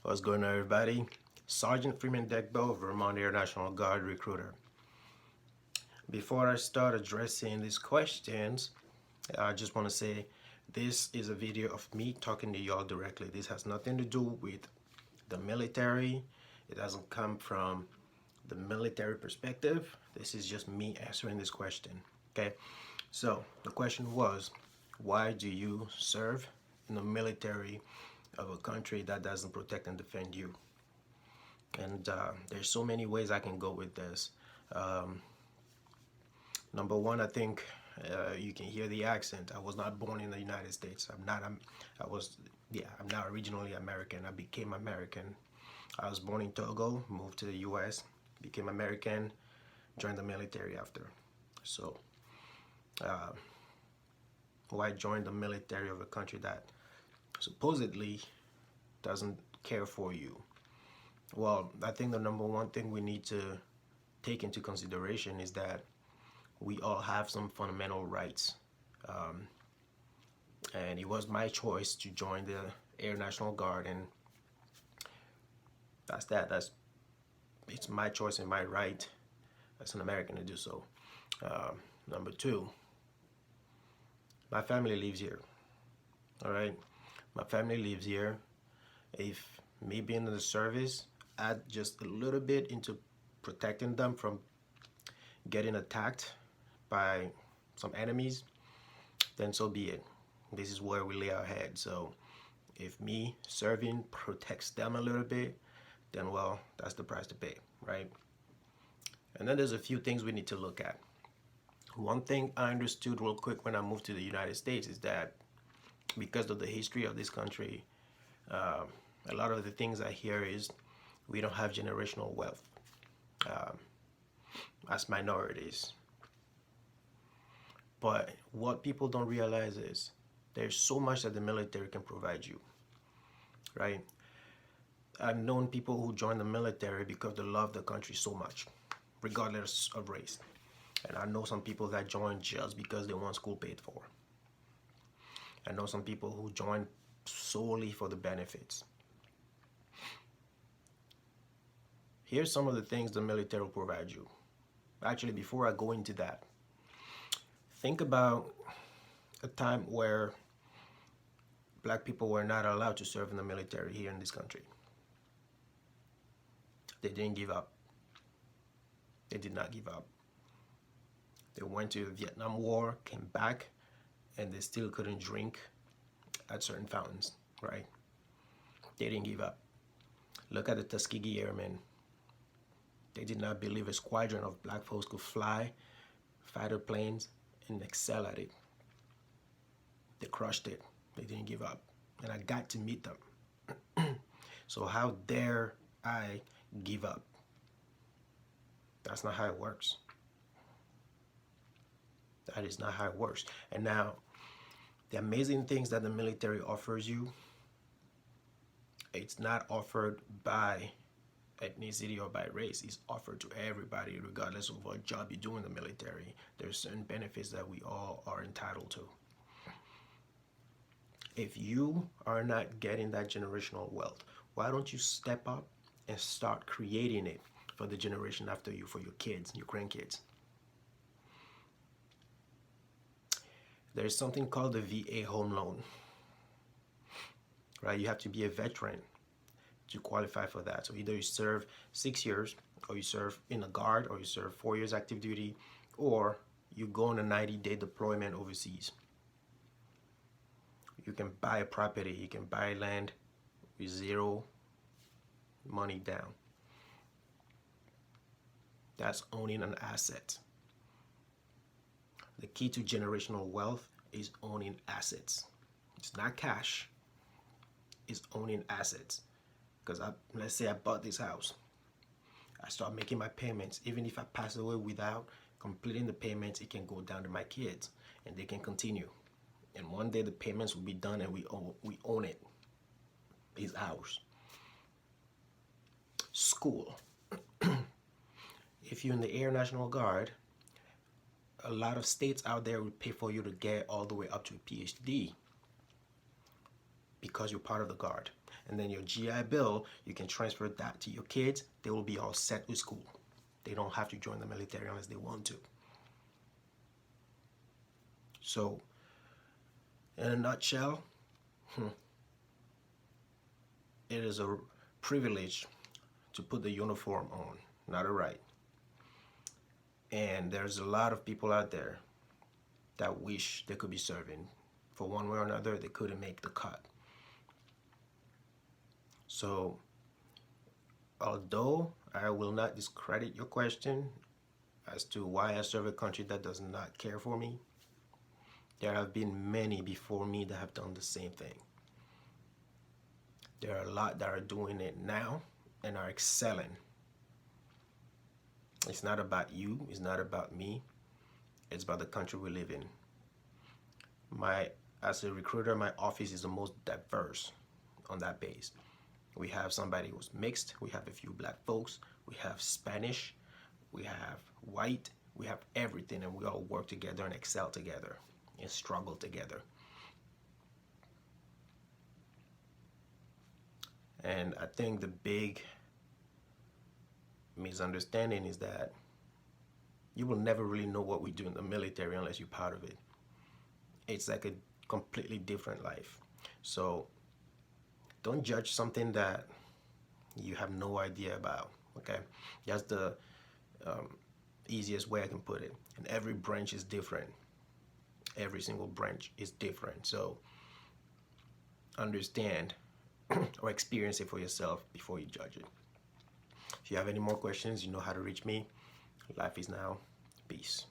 What's going on, everybody? Sergeant Freeman Deckbo, Vermont Air National Guard recruiter. Before I start addressing these questions, I just want to say this is a video of me talking to y'all directly. This has nothing to do with the military. It doesn't come from the military perspective. This is just me answering this question. Okay, so the question was, why do you serve in the military of a country that doesn't protect and defend you? And there's so many ways I can go with this. Number one, I think you can hear the accent. I was not born in the United States. I'm not originally American. I became American. I was born in Togo, moved to the US, became American, joined the military after. So why join the military of a country that supposedly doesn't care for you? Well, I think the number one thing we need to take into consideration is that we all have some fundamental rights. And it was my choice to join the Air National Guard, and that's that. It's my choice and my right as an American to do so. Number two, my family lives here. All right, my family lives here. If me being in the service add just a little bit into protecting them from getting attacked by some enemies, then so be it. This is where we lay our head. So if me serving protects them a little bit, then well, that's the price to pay, right? And then there's a few things we need to look at. One thing I understood real quick when I moved to the United States is that because of the history of this country, a lot of the things I hear is we don't have generational wealth as minorities. But what people don't realize is there's so much that the military can provide you, right? I've known people who join the military because they love the country so much, regardless of race. And I know some people that join just because they want school paid for. I know some people who join solely for the benefits. Here's some of the things the military will provide you. Actually, before I go into that, think about a time where black people were not allowed to serve in the military here in this country. They didn't give up. They did not give up. They went to the Vietnam War, came back, and they still couldn't drink at certain fountains, right? They didn't give up. Look at the Tuskegee Airmen. They did not believe a squadron of black folks could fly fighter planes and excel at it. They crushed it. They didn't give up. And I got to meet them. So how dare I give up? That's not how it works. That is not how it works. And now, the amazing things that the military offers you, it's not offered by ethnicity or by race. It's offered to everybody, regardless of what job you do in the military. There's certain benefits that we all are entitled to. If you are not getting that generational wealth, why don't you step up and start creating it for the generation after you, for your kids, your grandkids? There's something called the VA home loan, right? You have to be a veteran to qualify for that. So either you serve 6 years, or you serve in the Guard, or you serve 4 years active duty, or you go on a 90-day deployment overseas. You can buy a property, you can buy land with zero money down. That's owning an asset. The key to generational wealth is owning assets. It's not cash, it's owning assets. Because let's say I bought this house. I start making my payments. Even if I pass away without completing the payments, it can go down to my kids and they can continue. And one day the payments will be done and we own it. It's ours. School. If you're in the Air National Guard, a lot of states out there will pay for you to get all the way up to a PhD because you're part of the Guard. and then your GI Bill, you can transfer that to your kids. They will be all set with school. They don't have to join the military unless they want to. So, in a nutshell, it is a privilege to put the uniform on, not a right. And there's a lot of people out there that wish they could be serving. For one way or another, they couldn't make the cut. So, although I will not discredit your question as to why I serve a country that does not care for me, there have been many before me that have done the same thing. There are a lot that are doing it now and are excelling. It's not about you, it's not about me, it's about the country we live in. As a recruiter, my office is the most diverse on that base. We have somebody who's mixed, we have a few black folks, we have Spanish, we have white, we have everything, and we all work together and excel together and struggle together. And I think the big misunderstanding is that you will never really know what we do in the military unless you're part of it. It's like a completely different life. So don't judge something that you have no idea about, okay? That's the easiest way I can put it. And every branch is different. Every single branch is different. So understand or experience it for yourself before you judge it. If you have any more questions, you know how to reach me. Life is now. Peace.